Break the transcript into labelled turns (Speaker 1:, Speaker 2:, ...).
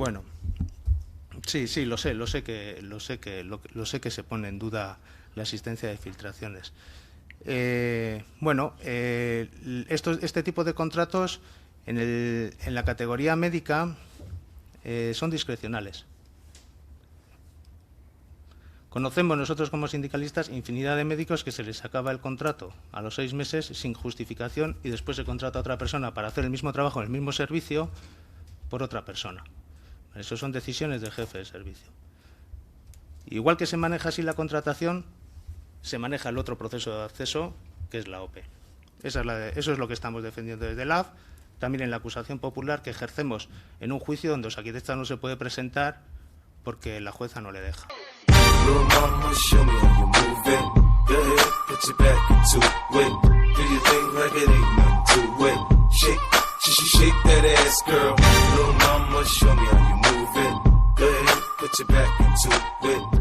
Speaker 1: Bueno, sí, lo sé que se pone en duda la existencia de filtraciones. Este tipo de contratos en la categoría médica son discrecionales. Conocemos nosotros como sindicalistas infinidad de médicos que se les acaba el contrato a los 6 meses sin justificación y después se contrata a otra persona para hacer el mismo trabajo en el mismo servicio por otra persona. Eso son decisiones del jefe de servicio. Igual que se maneja así la contratación, se maneja el otro proceso de acceso, que es la OPE. Eso es lo que estamos defendiendo desde LAB, también en la acusación popular que ejercemos en un juicio donde Osakidetza no se puede presentar porque la jueza no le deja.
Speaker 2: Little mama, show me how you move it. Go ahead, put your back into it. Do your thing like it ain't nothing to it. Shake that ass, girl. Little mama, show me how you move it. Go ahead, put your back into it.